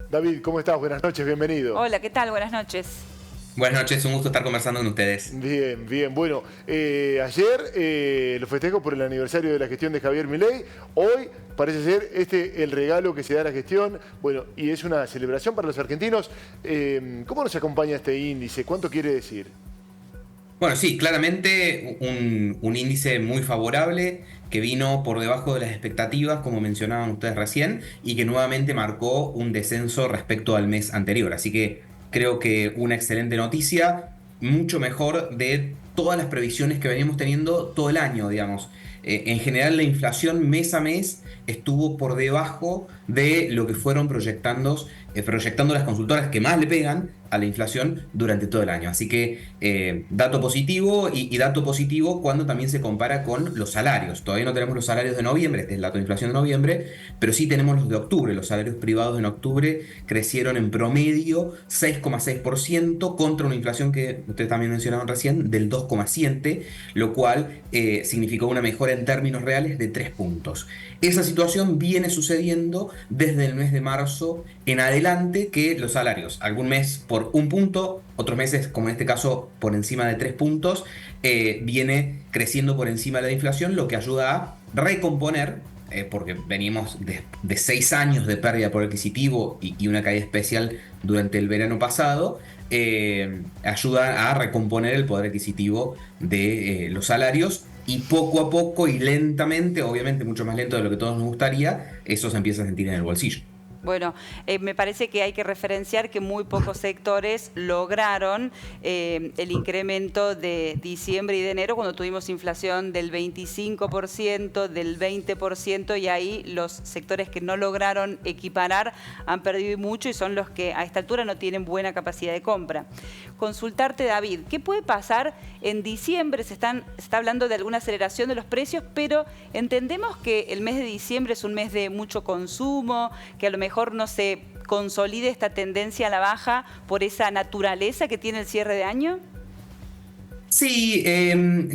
David, ¿cómo estás? Buenas noches, bienvenido. Hola, ¿qué tal? Buenas noches. Buenas noches, un gusto estar conversando con ustedes. Bien, bien. Bueno, ayer los festejos por el aniversario de la gestión de Javier Milei. Hoy parece ser el regalo que se da a la gestión. Bueno, y es una celebración para los argentinos. ¿Cómo nos acompaña este índice? ¿Cuánto quiere decir? Bueno, sí, claramente un índice muy favorable que vino por debajo de las expectativas, como mencionaban ustedes recién, y que nuevamente marcó un descenso respecto al mes anterior. Así que creo que una excelente noticia, mucho mejor de todas las previsiones que veníamos teniendo todo el año, digamos. En general, la inflación mes a mes estuvo por debajo de lo que fueron proyectando las consultoras que más le pegan a la inflación durante todo el año. Así que dato positivo y dato positivo cuando también se compara con los salarios. Todavía no tenemos los salarios de noviembre, este es el dato de inflación de noviembre, pero sí tenemos los de octubre. Los salarios privados en octubre crecieron en promedio 6,6% contra una inflación que ustedes también mencionaron recién del 2,7%, lo cual significó una mejora en términos reales de 3 puntos. Esa situación viene sucediendo desde el mes de marzo en adelante, que los salarios, algún mes por 1 punto, otros meses, como en este caso, por encima de 3 puntos, viene creciendo por encima de la inflación, lo que ayuda a recomponer, porque venimos de 6 años de pérdida de poder adquisitivo y una caída especial durante el verano pasado, ayuda a recomponer el poder adquisitivo de los salarios. Y poco a poco y lentamente, obviamente mucho más lento de lo que todos nos gustaría, eso se empieza a sentir en el bolsillo. Bueno, me parece que hay que referenciar que muy pocos sectores lograron el incremento de diciembre y de enero cuando tuvimos inflación del 25%, del 20%, y ahí los sectores que no lograron equiparar han perdido mucho y son los que a esta altura no tienen buena capacidad de compra. Consultarte, David, ¿qué puede pasar en diciembre? Se está hablando de alguna aceleración de los precios, pero entendemos que el mes de diciembre es un mes de mucho consumo, que a lo mejor no se consolide esta tendencia a la baja por esa naturaleza que tiene el cierre de año. Sí,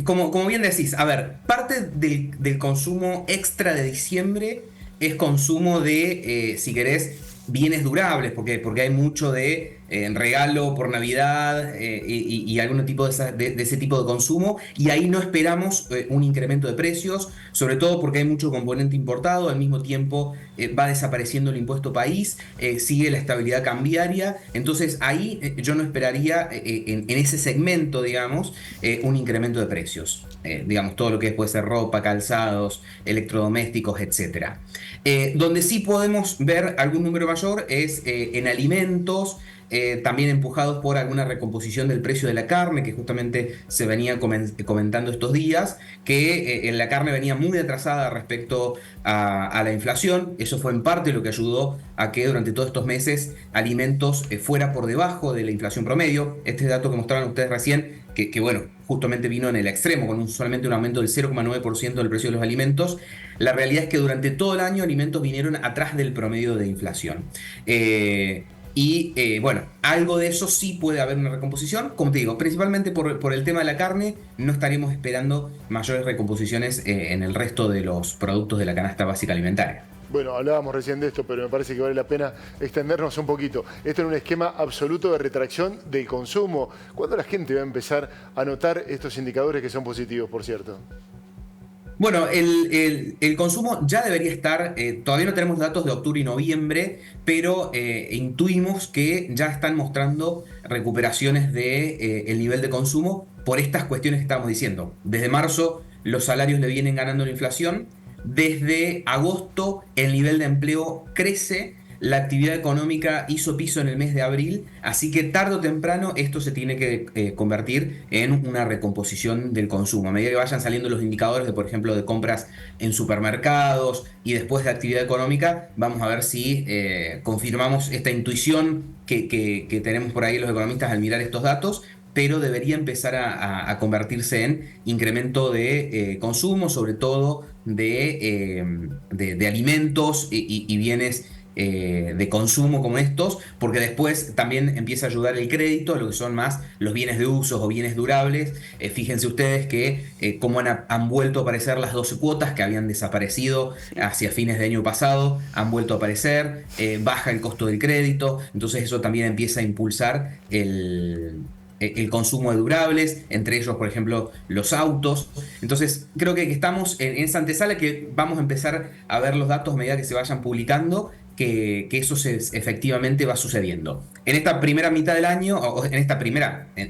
como bien decís, a ver, parte del consumo extra de diciembre es consumo de, si querés, bienes durables, porque hay mucho de regalo por Navidad y algún tipo de ese tipo de consumo, y ahí no esperamos un incremento de precios, sobre todo porque hay mucho componente importado, al mismo tiempo va desapareciendo el impuesto país, sigue la estabilidad cambiaria, entonces ahí yo no esperaría en ese segmento, digamos, un incremento de precios. Digamos, todo lo que puede ser ropa, calzados, electrodomésticos, etcétera. Donde sí podemos ver algún número mayor es en alimentos, también empujados por alguna recomposición del precio de la carne, que justamente se venía comentando estos días, que la carne venía muy atrasada respecto a la inflación. Eso fue en parte lo que ayudó a que durante todos estos meses alimentos fuera por debajo de la inflación promedio. Este dato que mostraron ustedes recién, que bueno, justamente vino en el extremo, con solamente un aumento del 0,9% del precio de los alimentos. La realidad es que durante todo el año alimentos vinieron atrás del promedio de inflación. Bueno, algo de eso sí puede haber una recomposición. Como te digo, principalmente por el tema de la carne, no estaríamos esperando mayores recomposiciones en el resto de los productos de la canasta básica alimentaria. Bueno, hablábamos recién de esto, pero me parece que vale la pena extendernos un poquito. Esto es un esquema absoluto de retracción del consumo. ¿Cuándo la gente va a empezar a notar estos indicadores que son positivos, por cierto? Bueno, el consumo ya debería estar, todavía no tenemos datos de octubre y noviembre, pero intuimos que ya están mostrando recuperaciones del nivel de consumo por estas cuestiones que estamos diciendo. Desde marzo los salarios le vienen ganando la inflación, desde agosto el nivel de empleo crece. La actividad económica hizo piso en el mes de abril, así que tarde o temprano esto se tiene que convertir en una recomposición del consumo. A medida que vayan saliendo los indicadores de, por ejemplo, de compras en supermercados y después de actividad económica, vamos a ver si confirmamos esta intuición que tenemos por ahí los economistas al mirar estos datos, pero debería empezar a convertirse en incremento de consumo, sobre todo de alimentos y bienes de consumo como estos, porque después también empieza a ayudar el crédito a lo que son más los bienes de uso o bienes durables. Fíjense ustedes que cómo han vuelto a aparecer las 12 cuotas que habían desaparecido hacia fines de año pasado, han vuelto a aparecer, baja el costo del crédito, entonces eso también empieza a impulsar el consumo de durables, entre ellos, por ejemplo, los autos. Entonces, creo que estamos en esa antesala que vamos a empezar a ver los datos a medida que se vayan publicando, que eso efectivamente va sucediendo. En esta primera mitad del año, o en esta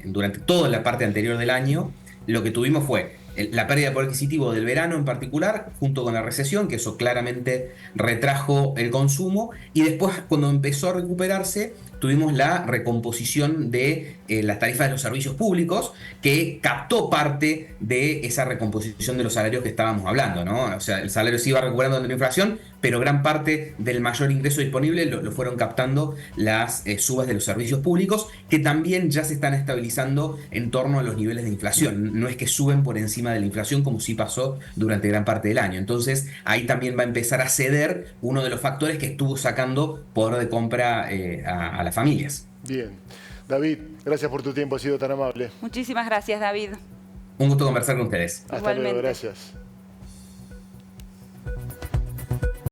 durante toda la parte anterior del año, lo que tuvimos fue la pérdida de poder adquisitivo del verano en particular, junto con la recesión, que eso claramente retrajo el consumo, y después, cuando empezó a recuperarse, tuvimos la recomposición de las tarifas de los servicios públicos, que captó parte de esa recomposición de los salarios que estábamos hablando, ¿no? O sea, el salario se iba recuperando ante la inflación, pero gran parte del mayor ingreso disponible lo fueron captando las subas de los servicios públicos, que también ya se están estabilizando en torno a los niveles de inflación. No es que suben por encima de la inflación como sí pasó durante gran parte del año. Entonces, ahí también va a empezar a ceder uno de los factores que estuvo sacando poder de compra a las familias. Bien. David, gracias por tu tiempo, ha sido tan amable. Muchísimas gracias, David. Un gusto conversar con ustedes. Hasta Igualmente. luego, gracias.